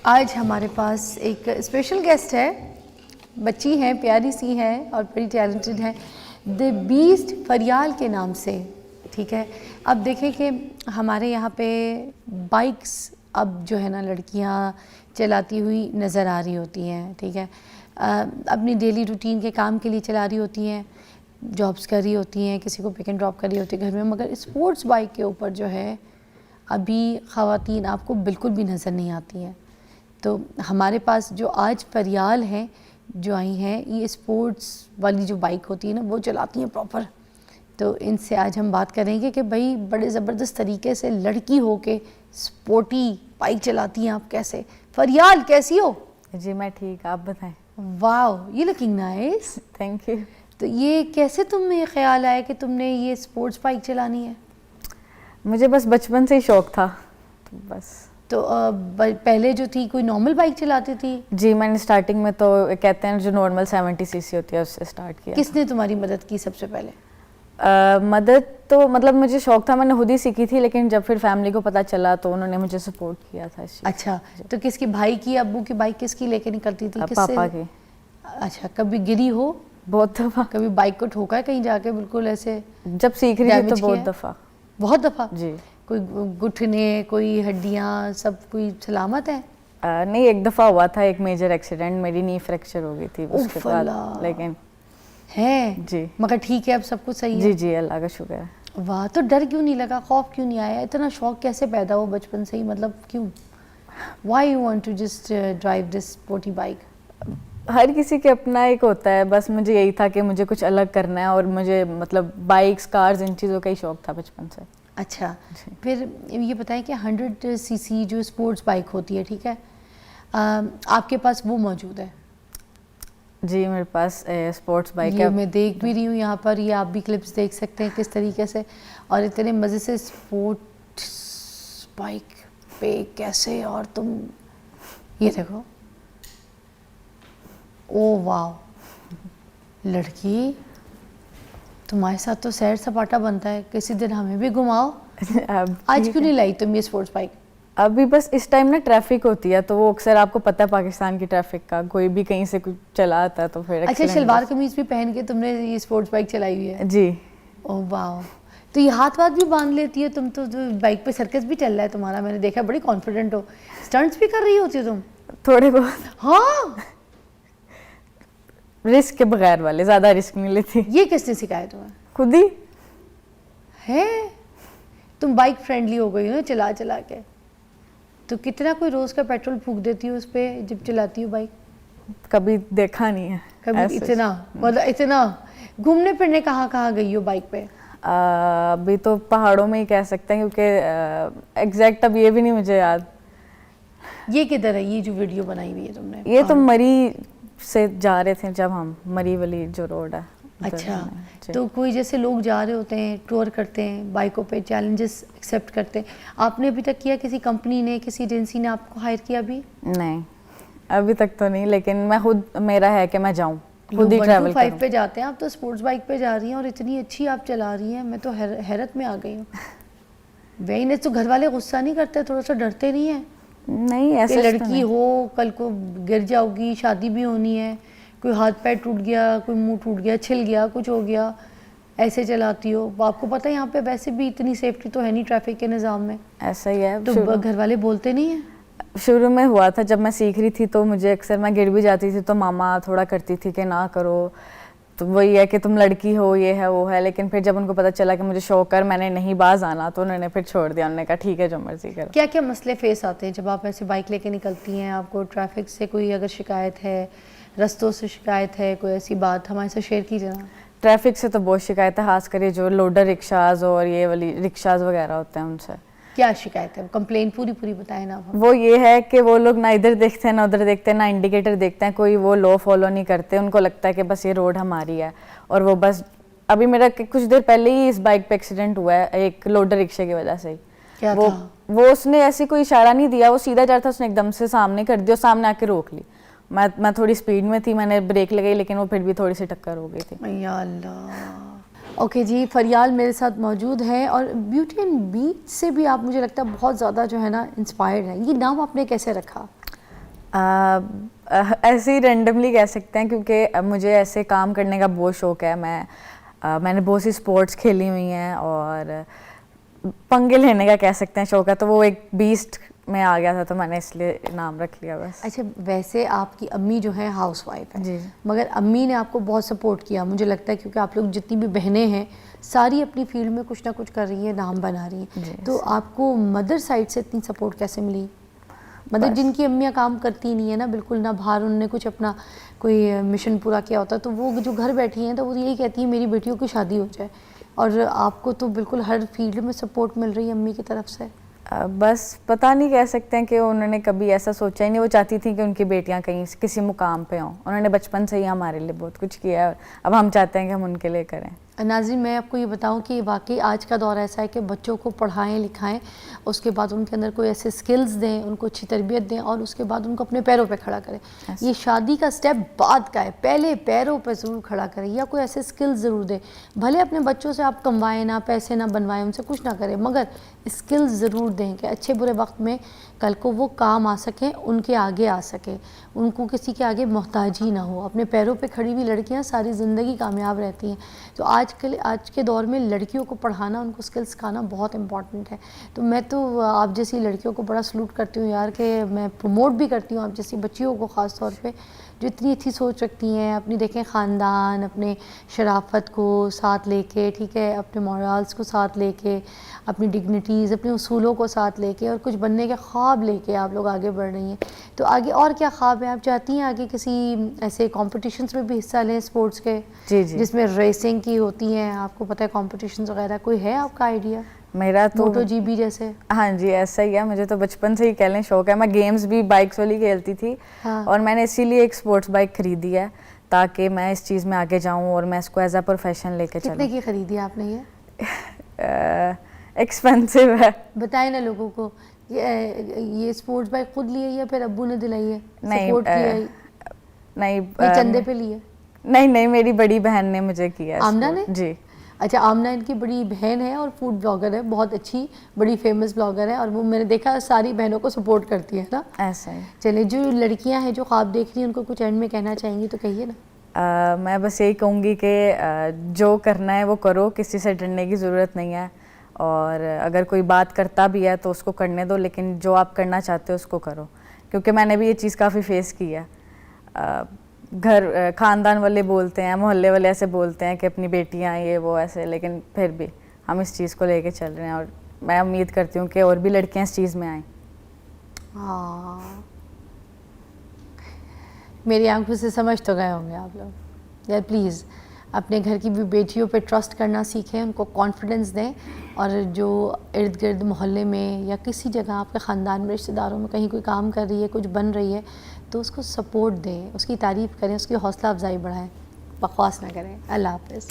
आज हमारे पास एक स्पेशल गेस्ट है, बच्ची हैं, प्यारी सी हैं और बड़ी टैलेंटेड हैं, द बीस्ट फरियाल के नाम से। ठीक है, अब देखें कि हमारे यहाँ पे बाइक्स अब जो है ना लड़कियाँ चलाती हुई नज़र आ रही होती हैं। ठीक है, अपनी डेली रूटीन के काम के लिए चला रही होती हैं, जॉब्स कर रही होती हैं, किसी को पिक एंड ड्रॉप कर रही होती है घर में, मगर स्पोर्ट्स बाइक के ऊपर जो है अभी ख़वातीन आपको बिल्कुल भी नज़र नहीं आती हैं। तो हमारे पास जो आज फरियाल हैं जो आई हैं, ये स्पोर्ट्स वाली जो बाइक होती है ना वो चलाती हैं प्रॉपर। तो इनसे आज हम बात करेंगे कि भाई बड़े ज़बरदस्त तरीके से लड़की हो के स्पोर्टी बाइक चलाती हैं आप कैसे। फरियाल कैसी हो? जी मैं ठीक, आप बताएं। वाह, ये लुकिंग नाइस, थैंक यू। तो ये कैसे तुम्हें ख्याल आया कि तुमने ये स्पोर्ट्स बाइक चलानी है? मुझे बस बचपन से ही शौक था, तो बस। तो पहले जो थी कोई नॉर्मल बाइक चलाती थी? जी मैंने स्टार्टिंग में तो कहते हैं जो नॉर्मल 70 सीसी होती है उससे स्टार्ट किया। किसने तुम्हारी मदद की सबसे पहले? मदद तो मतलब मुझे शौक था, मैंने खुद ही सीखी थी, लेकिन जब फिर फैमिली को पता चला तो उन्होंने मुझे सपोर्ट किया था इस चीज़। अच्छा, तो किसकी, भाई की, अब्बू की बाइक किसकी लेके निकलती थी? पापा की। अच्छा, कभी गिरी हो? बहुत दफ़ा। कभी बाइक को ठोका है कहीं जाके बिल्कुल ऐसे? जब सीख रही थी तो बहुत दफ़ा। बहुत दफ़ा? जी। कोई घुटने, कोई हड्डियाँ, सब कोई सलामत है? नहीं, एक दफ़ा हुआ था एक मेजर एक्सीडेंट, मेरी नी फ्रैक्चर हो गई थी उसके बाद, लेकिन है जी मगर ठीक है, अब सब कुछ सही है। जी जी अल्लाह का शुक्र है। वाह, तो डर क्यों नहीं लगा, खौफ क्यों नहीं आया? इतना शौक कैसे पैदा हो बचपन से ही, मतलब क्यों? Why you want to just drive this sporty bike? हर किसी के अपना एक होता है, बस मुझे यही था कि मुझे कुछ अलग करना है, और मुझे मतलब बाइक्स, कार्स, इन चीज़ों का ही शौक था बचपन से। अच्छा, फिर ये बताएं कि 100 सीसी जो स्पोर्ट्स बाइक होती है, ठीक है, आपके पास वो मौजूद है? जी मेरे पास स्पोर्ट्स बाइक ये है। मैं देख भी रही हूँ यहाँ पर, ये आप भी क्लिप्स देख सकते हैं किस तरीके से, और इतने मज़े से स्पोर्ट्स बाइक पे कैसे, और तुम ये देखो, ओ वाह, लड़की तुम्हारे साथ तो सैर सपाटा बनता है, किसी दिन हमें भी घुमाओ। आज क्यों नहीं लाई तुम ये स्पोर्ट्स बाइक? अभी बस इस टाइम ना ट्रैफिक होती है, तो वो अक्सर आपको पता है पाकिस्तान की ट्रैफिक का, कोई भी कहीं से कुछ चला आता है तो फिर। अच्छा, शलवार कमीज भी पहन के तुमने ये स्पोर्ट्स बाइक चलाई हुई है? जी। ओह वाह, तो ये हाथ वाथ भी बांध लेती है तुम तो, जो बाइक पे सर्कस भी चल रहा है तुम्हारा, मैंने देखा, बड़ी कॉन्फिडेंट हो। स्टंट्स भी कर रही होती हो तुम? थोड़े बहुत। हाँ, रिस्क के बगैर वाले, ज़्यादा रिस्क नहीं लेती। ये किसने सिखाया तुम्हें? खुद ही है। तुम बाइक फ्रेंडली हो गई हो ना चला चला के। तो कितना कोई रोज का पेट्रोल फूक देती हो उस पे जब चलाती हो बाइक? कभी देखा नहीं है कभी इतना, मतलब इतना घूमने फिरने कहाँ कहाँ गई हो बाइक पे? अभी तो पहाड़ों में ही कह सकते हैं, क्योंकि एग्जैक्ट अब ये भी नहीं मुझे याद। ये किधर है, ये जो वीडियो बनाई हुई है तुमने? ये तो मरी से जा रहे थे जब हम, मरी वाली जो रोड है। अच्छा, तो कोई जैसे लोग जा रहे होते हैं, टूर करते हैं बाइकों पे, चैलेंजेस एक्सेप्ट करते हैं, आपने अभी तक किया? किसी कंपनी ने, किसी एजेंसी ने आपको हायर किया अभी? नहीं अभी तक तो नहीं, लेकिन मैं खुद, मेरा है कि मैं जाऊँ, खुद ही ट्रैवल करूँ। 125 पे जाते हैं, आप तो स्पोर्ट्स बाइक पे जा रही हैं और इतनी अच्छी आप चला रही हैं, मैं तो हैरत में आ गई हूँ। वही नहीं तो घर वाले गुस्सा नहीं करते, थोड़ा सा डरते नहीं है? नहीं ऐसे लड़की हो, कल को गिर जाओगी, शादी भी होनी है, कोई हाथ पैर टूट गया, कोई मुंह टूट गया, छिल गया, कुछ हो गया, ऐसे चलाती हो। आपको पता है यहाँ पे वैसे भी इतनी सेफ्टी तो है नहीं ट्रैफिक के निज़ाम में। ऐसा ही है, तो घर वाले बोलते नहीं है? शुरू में हुआ था जब मैं सीख रही थी, तो मुझे अक्सर, मैं गिर भी जाती थी तो मामा थोड़ा करती थी कि ना करो, तो वही है कि तुम लड़की हो, ये है वो है, लेकिन फिर जब उनको पता चला कि मुझे शौक है, मैंने नहीं बाज आना, तो उन्होंने फिर छोड़ दिया, उन्होंने कहा ठीक है जो मर्जी करो। क्या क्या मसले फेस आते हैं जब आप ऐसे बाइक लेके निकलती हैं? आपको ट्रैफिक से कोई अगर शिकायत है, रस्तों से शिकायत है, कोई ऐसी बात हमारे साथ शेयर कीजिए ना। ट्रैफिक से तो बहुत शिकायत है, खास कर जो लोडर रिक्शाज और ये वाली रिक्शाज वगैरह होते हैं उनसे। क्या शिकायत है? कंप्लेन पूरी पूरी बताएं ना। वो ये है कि वो लोग ना इधर देखते हैं ना उधर देखते हैं, ना इंडिकेटर देखते हैं, कोई वो लॉ फॉलो नहीं करते, उनको लगता है कि बस ये रोड हमारी है, और वो बस। अभी मेरा कुछ देर पहले ही इस बाइक पे एक्सीडेंट हुआ है, एक लोडर रिक्शे की वजह से ही। क्या वो था? वो उसने ऐसी कोई इशारा नहीं दिया, वो सीधा जा रहा था, उसने एकदम से सामने कर दिया, सामने आके रोक ली। मैं थोड़ी स्पीड में थी, मैंने ब्रेक लगाई, लेकिन वो फिर भी थोड़ी सी टक्कर हो गई थी। या अल्लाह। ओके जी, फरियाल मेरे साथ मौजूद है, और ब्यूटी एंड बीट से भी आप, मुझे लगता है बहुत ज़्यादा जो है ना इंस्पायर्ड है। ये नाम आपने कैसे रखा? ऐसे ही रेंडमली कह सकते हैं, क्योंकि मुझे ऐसे काम करने का बहुत शौक है। मैंने बहुत सी स्पोर्ट्स खेली हुई हैं और पंगे लेने का कह सकते हैं शौक है, तो वो एक बीस्ट में आ गया था, तो मैंने इसलिए नाम रख लिया बस। अच्छा, वैसे आपकी अम्मी जो है हाउसवाइफ है, जी। मगर अम्मी ने आपको बहुत सपोर्ट किया मुझे लगता है, क्योंकि आप लोग जितनी भी बहनें हैं सारी अपनी फील्ड में कुछ ना कुछ कर रही है, नाम बना रही हैं। तो आपको मदर साइड से इतनी सपोर्ट कैसे मिली? मतलब जिनकी अम्मियाँ काम करती नहीं है ना, बिल्कुल ना, बाहर उन्होंने कुछ अपना कोई मिशन पूरा किया होता, तो वो जो घर बैठी हैं तो वो यही कहती है मेरी बेटियों की शादी हो जाए, और आपको तो बिल्कुल हर फील्ड में सपोर्ट मिल रही है अम्मी की तरफ से। बस पता नहीं, कह सकते हैं कि उन्होंने कभी ऐसा सोचा ही नहीं। वो चाहती थी कि उनकी बेटियां कहीं किसी मुकाम पे हों। उन्होंने बचपन से ही हमारे लिए बहुत कुछ किया है, अब हम चाहते हैं कि हम उनके लिए करें। नाज़रीन, मैं आपको ये बताऊं कि वाकई आज का दौर ऐसा है कि बच्चों को पढ़ाएं लिखाएं, उसके बाद उनके अंदर कोई ऐसे स्किल्स दें, उनको अच्छी तरबियत दें, और उसके बाद उनको अपने पैरों पे खड़ा करें। ये शादी का स्टेप बाद का है, पहले पैरों पे ज़रूर खड़ा करें, या कोई ऐसे स्किल्स ज़रूर दें। भले अपने बच्चों से आप कमवाएं ना, पैसे ना बनवाएं, उनसे कुछ ना करें, मगर स्किल्स ज़रूर दें कि अच्छे बुरे वक्त में कल को वो काम आ सकें, उनके आगे आ सकें, उनको किसी के आगे मोहताज ही ना हो। अपने पैरों पे खड़ी हुई लड़कियां सारी ज़िंदगी कामयाब रहती हैं। तो आज के दौर में लड़कियों को पढ़ाना, उनको स्किल्स सिखाना बहुत इंपॉर्टेंट है। तो मैं तो आप जैसी लड़कियों को बड़ा सलूट करती हूँ यार, कि मैं प्रमोट भी करती हूँ आप जैसी बच्चियों को, ख़ास तौर पे जो इतनी अच्छी सोच रखती हैं, अपनी देखें ख़ानदान, अपने शराफत को साथ लेके, ठीक है, अपने मॉरल्स को साथ लेके, अपनी डिग्निटीज़, अपने उसूलों को साथ लेके, और कुछ बनने के ख्वाब लेके आप लोग आगे बढ़ रही हैं। तो आगे और क्या ख्वाब है? आप चाहती हैं आगे किसी ऐसे कॉम्पिटिशन्स में भी हिस्सा लें स्पोर्ट्स के? जी जी। जिसमें रेसिंग की होती हैं, आपको पता है, कॉम्पिटिशन्स वगैरह, कोई है आपका आइडिया? मेरा तो मोटो जीबी जैसे? हाँ जी, ऐसा ही है। मुझे तो बचपन से ही कह लें शौक है। मैं गेम्स भी बाइक्स वाली खेलती थी। हाँ। और मैंने इसीलिए एक स्पोर्ट्स बाइक खरीदी है, ताकि मैं इस चीज़ में आगे जाऊँ और मैं इसको एज अ प्रोफेशन लेके चलूँ। कितने की खरीदी आपने ये? एक्सपेंसिव है। बताएं ना लोगों को। ये स्पोर्ट्स बाइक खुद ली है या फिर अब्बू ने दिलाई है? नहीं, सपोर्ट किया है? नहीं, ये चंदे पे ली है? नहीं, मेरी बड़ी बहन ने मुझे किया। आमना ने? जी। अच्छा, आमना इनकी बड़ी बहन है और फूड ब्लॉगर है, बहुत अच्छी बड़ी फेमस ब्लॉगर है, और वो मैंने देखा सारी बहनों को सपोर्ट करती है ना। ऐसा ही। चलिए, जो लड़कियां हैं जो ख्वाब देख रही हैं, उनको कुछ एंड में कहना चाहेंगी तो कहिए ना। मैं बस यही कहूँगी कि जो करना है वो करो, किसी से डरने की ज़रूरत नहीं है, और अगर कोई बात करता भी है तो उसको करने दो, लेकिन जो आप करना चाहते हो उसको करो। क्योंकि मैंने भी ये चीज़ काफ़ी फेस की है। ख़ानदान वाले बोलते हैं, मोहल्ले वाले ऐसे बोलते हैं कि अपनी बेटियां ये वो ऐसे, लेकिन फिर भी हम इस चीज़ को लेके चल रहे हैं, और मैं उम्मीद करती हूँ कि और भी लड़कियां इस चीज़ में आएँ। हाँ, मेरी आंखों से समझ तो गए होंगे आप लोग। यार प्लीज़ अपने घर की भी बेटियों पे ट्रस्ट करना सीखें, उनको कॉन्फिडेंस दें, और जो इर्द गिर्द मोहल्ले में या किसी जगह आपके ख़ानदान में, रिश्तेदारों में कहीं कोई काम कर रही है, कुछ बन रही है, तो उसको सपोर्ट दें, उसकी तारीफ़ करें, उसकी हौसला अफजाई बढ़ाएं, बकवास ना करें। अल्लाह हाफ़िज़।